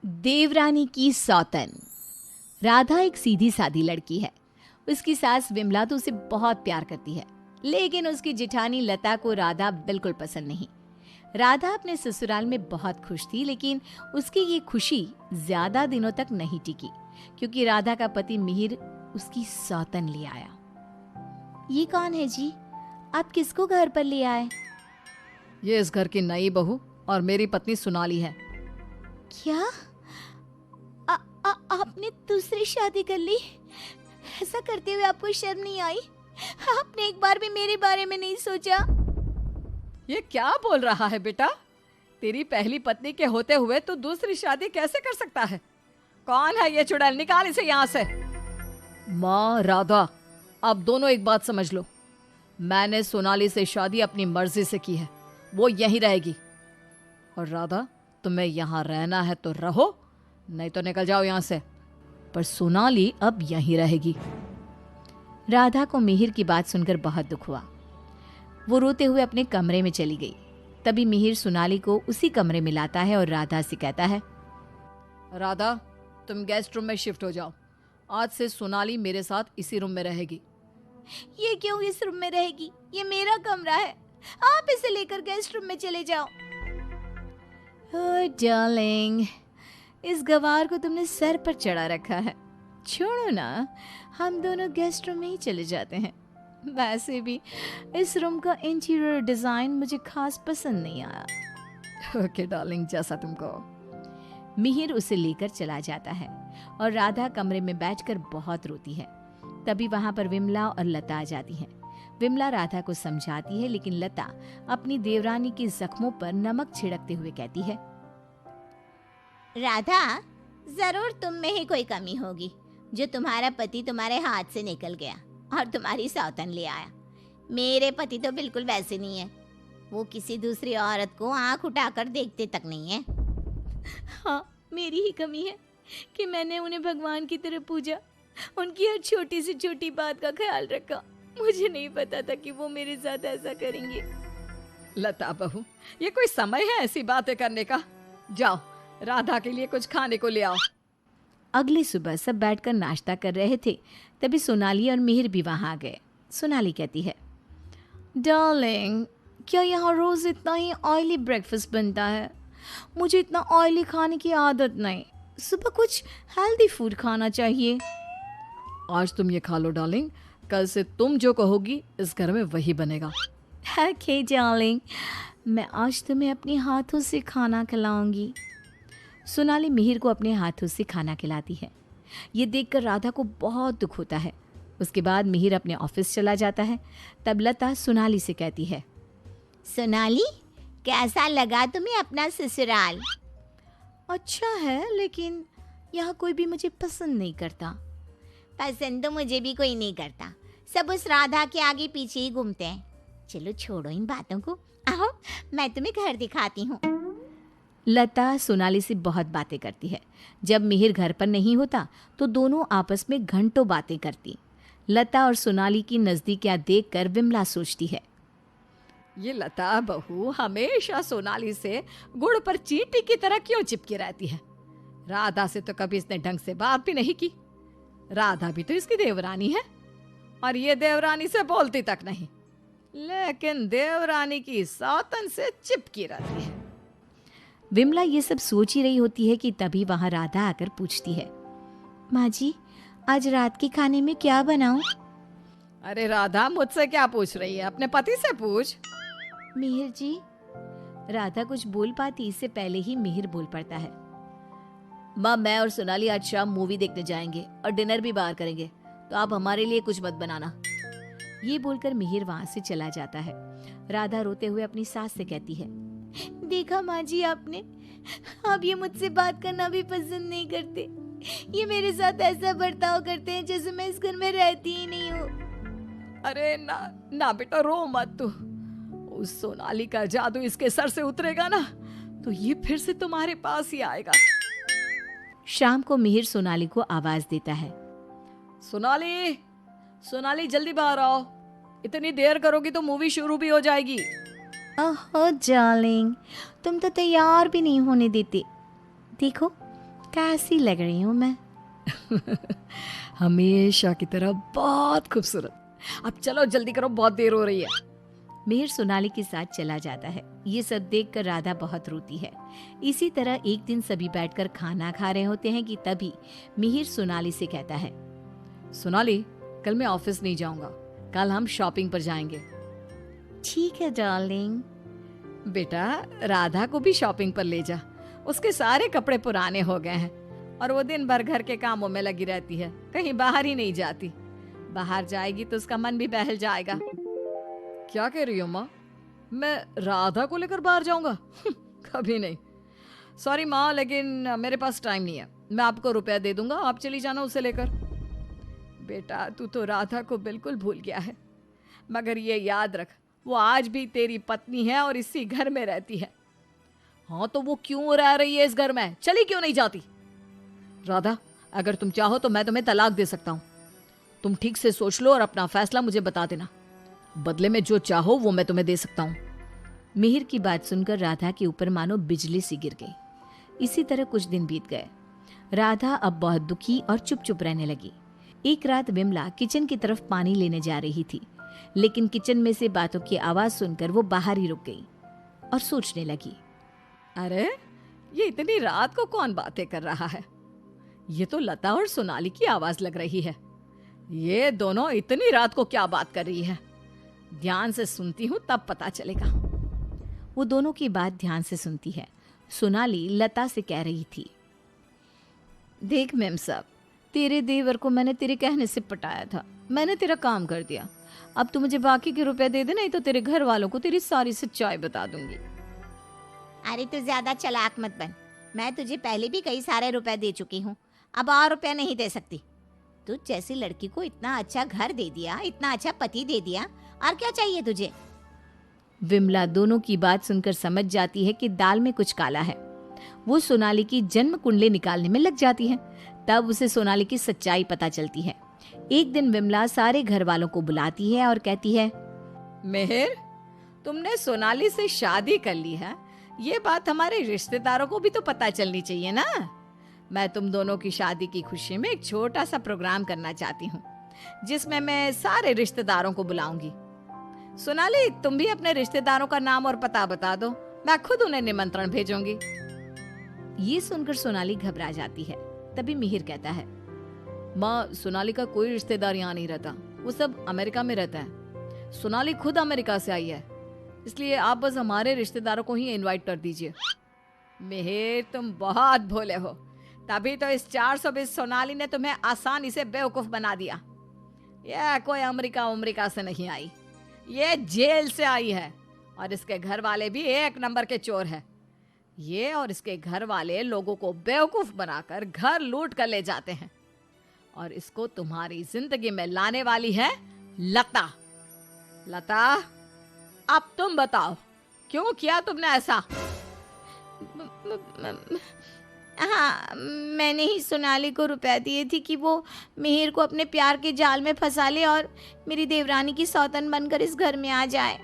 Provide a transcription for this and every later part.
देवरानी की सौतन। राधा एक सीधी सादी लड़की है। उसकी सास विमला तो उसे बहुत प्यार करती है, लेकिन उसकी जिठानी लता को राधा बिल्कुल पसंद नहीं। राधा अपने ससुराल में बहुत खुश थी, लेकिन उसकी ये खुशी ज्यादा दिनों तक नहीं टिकी, क्योंकि राधा का पति मिहिर उसकी सौतन ले आया। ये कौन है जी? आप किसको घर पर ले आए? ये इस घर की नई बहू और मेरी पत्नी सोनाली है। क्या आपने दूसरी शादी कर ली? ऐसा करते हुए आपको शर्म नहीं आई? आपने एक बार भी मेरे बारे में नहीं सोचा? ये क्या बोल रहा है बेटा? तेरी पहली पत्नी के होते हुए तू दूसरी शादी कैसे कर सकता है? कौन है ये चुड़ैल? निकाल इसे यहाँ से। माँ राधा, आप दोनों एक बात समझ लो। मैंने सोनाली से शादी अपनी मर्जी से की है, वो यहीं रहेगी। और राधा, तुम्हें यहाँ रहना है तो रहो, नहीं तो निकल जाओ यहाँ से। पर सोनाली अब यहीं रहेगी। राधा को मिहिर की बात सुनकर बहुत दुख हुआ। वो रोते हुए अपने कमरे में चली गई। तभी मिहिर सोनाली को उसी कमरे में लाता है और राधा से कहता है, राधा, तुम गेस्ट रूम में शिफ्ट हो जाओ। आज से सोनाली मेरे साथ इसी रूम में रहेगी। ये क्यों इस रूम में रहेगी? ये मेरा कमरा है, आप इसे लेकर गेस्ट रूम में चले जाओ। ओह डार्लिंग, इस गवार को तुमने सर पर चढ़ा रखा है। छोड़ो ना, हम दोनों गेस्ट रूम में ही चले जाते हैं। वैसे भी इस रूम का इंटीरियर डिजाइन मुझे खास पसंद नहीं आया। ओके डार्लिंग, जैसा तुम कहो। मिहिर उसे लेकर चला जाता है और राधा कमरे में बैठकर बहुत रोती है। तभी वहां पर विमला और लता आ जाती हैं। विमला राधा को समझाती है, लेकिन लता अपनी देवरानी के जख्मों पर नमक छिड़कते हुए कहती है, राधा, जरूर तुम में ही कोई कमी होगी जो तुम्हारा पति तुम्हारे हाथ से निकल गया और तुम्हारी सौतन ले आया। मेरे पति तो बिल्कुल वैसे नहीं है। वो किसी दूसरी औरत को आंख उठाकर देखते तक नहीं है। हाँ, मेरी ही कमी है कि मैंने उन्हें भगवान की तरह पूजा, उनकी हर छोटी से छोटी बात का ख्याल रखा। मुझे नहीं पता था कि वो मेरे साथ ऐसा करेंगे। लता बहू, ये कोई समय है ऐसी बातें करने का? जाओ, राधा के लिए कुछ खाने को ले आओ। अगली सुबह सब बैठकर नाश्ता कर रहे थे। तभी सोनाली और मिहिर भी वहां आ गए। सोनाली कहती है, डार्लिंग, क्या यहाँ रोज इतना ही ऑयली ब्रेकफास्ट बनता है? मुझे इतना ऑयली खाने की आदत नहीं। सुबह कुछ हेल्दी फूड खाना चाहिए। आज तुम ये खा लो डार्लिंग, कल से तुम जो कहोगी इस घर में वही बनेगा। ओके डार्लिंग, मैं आज तुम्हें अपने हाथों से खाना खिलाऊंगी। सोनाली मिहिर को अपने हाथों से खाना खिलाती है। ये देखकर राधा को बहुत दुख होता है। उसके बाद मिहिर अपने ऑफिस चला जाता है। तब लता सोनाली से कहती है, सोनाली, कैसा लगा तुम्हें अपना ससुराल? अच्छा है, लेकिन यहाँ कोई भी मुझे पसंद नहीं करता। पसंद तो मुझे भी कोई नहीं करता। सब उस राधा के आगे पीछे ही घूमते हैं। चलो छोड़ो इन बातों को, आओ मैं तुम्हें घर दिखाती हूँ। लता सोनाली से बहुत बातें करती है। जब मिहिर घर पर नहीं होता तो दोनों आपस में घंटों बातें करती। लता और सोनाली की नजदीकियां देखकर विमला सोचती है, ये लता बहू हमेशा सोनाली से गुड़ पर चींटी की तरह क्यों चिपकी रहती है? राधा से तो कभी इसने ढंग से बात भी नहीं की। राधा भी तो इसकी देवरानी है और ये देवरानी से बोलती तक नहीं, लेकिन देवरानी की सौतन से चिपकी रहती है। विमला ये सब सोच ही रही होती है कि तभी वहां राधा आकर पूछती है, माँ जी, आज रात के खाने में क्या बनाऊं? अरे राधा, मुझसे क्या पूछ रही है? अपने पति से पूछ। मिहिर जी। राधा कुछ बोल पाती, इससे पहले ही मिहिर बोल पड़ता है, माँ, मैं और सोनाली आज शाम मूवी देखने जाएंगे और डिनर भी बाहर करेंगे, तो आप हमारे लिए कुछ मत बनाना। ये बोलकर मिहिर वहां से चला जाता है। राधा रोते हुए अपनी सास से कहती है, देखा माँ जी आपने, आप ये मुझसे बात करना भी पसंद नहीं करते। ये मेरे साथ ऐसा बर्ताव करते हैं जैसे मैं इस घर में रहती ही नहीं हूँ। अरे ना ना बेटा, रो मत तू। उस सोनाली का जादू इसके सर से उतरेगा ना तो ये फिर से तुम्हारे पास ही आएगा। शाम को मिहिर सोनाली को आवाज देता है, सोनाली, सोनाली जल्दी बाहर आओ। इतनी देर करोगी तो मूवी शुरू भी हो जाएगी। ओहो डार्लिंग, तुम तो तैयार भी नहीं होने देते। देखो, कैसी लग रही हूँ मैं? हमेशा की तरह बहुत खूबसूरत। अब चलो जल्दी करो, बहुत देर हो रही है। मिहिर सोनाली के साथ चला जाता है। ये सब देखकर राधा बहुत रोती है। इसी तरह एक दिन सभी बैठकर खाना खा रहे होते हैं कि तभी मिहिर सोनाली से कहता है, सोनाली, कल मैं ऑफिस नहीं जाऊंगा, कल हम शॉपिंग पर जाएंगे। ठीक है डार्लिंग। बेटा, राधा को भी शॉपिंग पर ले जा, उसके सारे कपड़े पुराने हो गए हैं और वो दिन भर घर के कामों में लगी रहती है, कहीं बाहर ही नहीं जाती। बाहर जाएगी तो उसका मन भी बहल जाएगा। क्या कह रही हो माँ? मैं राधा को लेकर बाहर जाऊंगा? कभी नहीं। सॉरी माँ, लेकिन मेरे पास टाइम नहीं है। मैं आपको रुपया दे दूंगा, आप चली जाना उसे लेकर। बेटा, तू तो राधा को बिल्कुल भूल गया है, मगर ये याद रख, वो आज भी तेरी पत्नी है और इसी घर में रहती है। हाँ तो वो क्यों रह रही है इस घर में? चली क्यों नहीं जाती? राधा, अगर तुम चाहो तो मैं तुम्हें तलाक दे सकता हूँ। तुम ठीक से सोच लो और अपना फैसला मुझे बता देना। बदले में जो चाहो वो मैं तुम्हें दे सकता हूँ। मिहिर की बात सुनकर राधा के ऊपर मानो बिजली सी गिर गई। इसी तरह कुछ दिन बीत गए। राधा अब बहुत दुखी और चुप चुप रहने लगी। एक रात विमला किचन की तरफ पानी लेने जा रही थी, लेकिन किचन में से बातों की आवाज सुनकर वो बाहर ही रुक गई और सोचने लगी, अरे ये इतनी रात को कौन बातें कर रहा है? ये तो लता और सोनाली की आवाज लग रही है। ये दोनों इतनी रात को क्या बात कर रही है? ध्यान से सुनती हूँ तब पता चलेगा। वो दोनों की बात ध्यान से सुनती है। सोनाली लता से कह रही थी, देख मेम साहब, तेरे देवर को मैंने तेरे कहने से पटाया था, मैंने तेरा काम कर दिया। अब तू मुझे बाकी के रुपए दे दे, नहीं तो तेरे घर वालों को तेरी सारी सच्चाई बता दूंगी। अरे तू ज्यादा चालाक मत बन, मैं तुझे पहले भी कई सारे रुपए दे चुकी हूँ, अब और रुपया नहीं दे सकती। तू जैसी लड़की को इतना अच्छा घर दे दिया, इतना अच्छा पति दे दिया, और क्या चाहिए तुझे? विमला दोनों की बात सुनकर समझ जाती है कि दाल में कुछ काला है। वो सोनाली की जन्म कुंडली निकालने में लग जाती है। तब उसे सोनाली की सच्चाई पता चलती है। एक दिन विमला सारे घर वालों को बुलाती है और कहती है, मेहर, तुमने सोनाली से शादी कर ली है, ये बात हमारे रिश्तेदारों को भी तो पता चलनी चाहिए ना। मैं तुम दोनों की शादी की खुशी में एक छोटा सा प्रोग्राम करना चाहती हूँ, जिसमें मैं सारे रिश्तेदारों को बुलाऊंगी। सोनाली, तुम भी अपने रिश्तेदारों का नाम और पता बता दो, मैं खुद उन्हें निमंत्रण भेजूंगी। ये सुनकर सोनाली घबरा जाती है। तभी मिहिर कहता है, माँ, सोनाली का कोई रिश्तेदार यहाँ नहीं रहता, वो सब अमेरिका में रहता है। सोनाली खुद अमेरिका से आई है, इसलिए आप बस हमारे रिश्तेदारों को ही इनवाइट कर दीजिए। मिहिर, तुम बहुत भोले हो, तभी तो इस 420 सोनाली ने तुम्हें आसानी से बेवकूफ बना दिया। यह कोई अमेरिका से नहीं आई, ये जेल से आई है, और इसके घर वाले भी एक नंबर के चोर हैं। ये और इसके घर वाले लोगों को बेवकूफ बनाकर घर लूट कर ले जाते हैं, और इसको तुम्हारी जिंदगी में लाने वाली है लता। लता, अब तुम बताओ, क्यों किया तुमने ऐसा? हाँ, मैंने ही सोनाली को रुपया दिए थे कि वो मिहिर को अपने प्यार के जाल में फंसा ले और मेरी देवरानी की सौतन बनकर इस घर में आ जाए।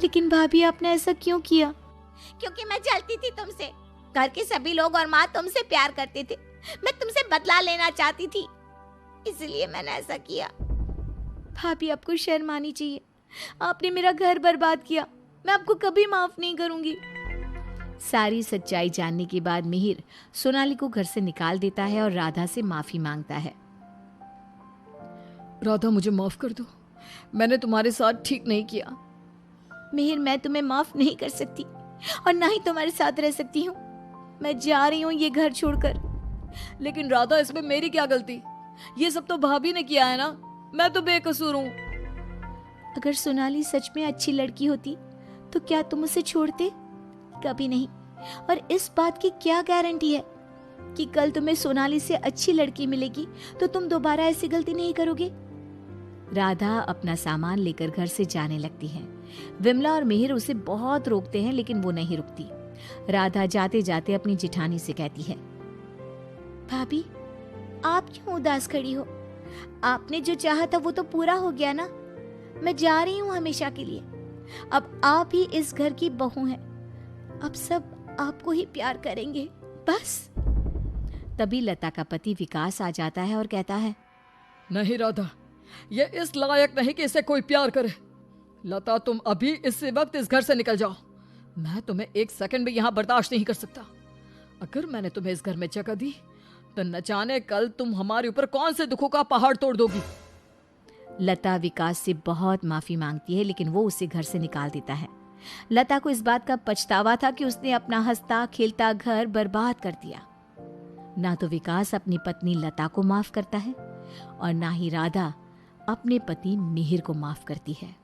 लेकिन भाभी, आपने ऐसा क्यों किया? क्योंकि मैं जलती थी तुमसे। घर के सभी लोग और माँ तुमसे प्यार करते थे, मैं तुमसे बदला लेना चाहती थी, इसलिए मैंने ऐसा किया। भाभी, आपको शर्म आनी चाहिए। आपने मेरा घर बर्बाद किया, मैं आपको कभी माफ नहीं करूंगी। सारी सच्चाई जानने के बाद मिहिर सोनाली को घर से निकाल देता है और राधा से माफी मांगता है। राधा, मुझे माफ कर दो, मैंने तुम्हारे साथ ठीक नहीं किया। मिहिर, मैं तुम्हें माफ नहीं कर सकती और ना ही तुम्हारे साथ रह सकती हूँ। मैं जा रही हूँ ये घर छोड़कर। लेकिन राधा, इसमें मेरी क्या गलती? ये सब तो भाभी ने किया है ना, मैं तो बेकसूर हूँ। अगर सोनाली सच में अच्छी लड़की होती तो क्या तुम उसे छोड़ते? कभी नहीं। और इस बात की क्या गारंटी है कि कल तुम्हें सोनाली से अच्छी लड़की मिलेगी तो तुम दोबारा ऐसी गलती नहीं करोगे? राधा अपना सामान लेकर घर से जाने लगती है। विमला और मिहिर उसे बहुत रोकते हैं, लेकिन वो नहीं रुकती। राधा जाते जाते अपनी जिठानी से कहती है, भाभी, आप क्यों उदास खड़ी हो? आपने जो चाहा था वो तो पूरा हो गया ना। मैं जा रही हूँ हमेशा के लिए। अब आप ही इस घर की बहू हैं। अब सब आपको ही प्यार करेंगे, बस। तभी लता का पति विकास आ जाता है और कहता है, नहीं राधा, ये इस लायक नहीं कि इसे कोई प्यार करे। लता, तुम अभी इसी वक्त इस घर से निकल जाओ। मैं तुम्हें एक सेकंड भी यहाँ बर्दाश्त नहीं कर सकता। अगर मैंने तुम्हें इस घर में जगह दी तो न जाने कल तुम हमारे ऊपर कौन से दुखों का पहाड़ तोड़ दोगी। लता विकास से बहुत माफी मांगती है, लेकिन वो उसे घर से निकाल देता है। लता को इस बात का पछतावा था कि उसने अपना हंसता खेलता घर बर्बाद कर दिया। ना तो विकास अपनी पत्नी लता को माफ करता है और ना ही राधा अपने पति मिहिर को माफ करती है।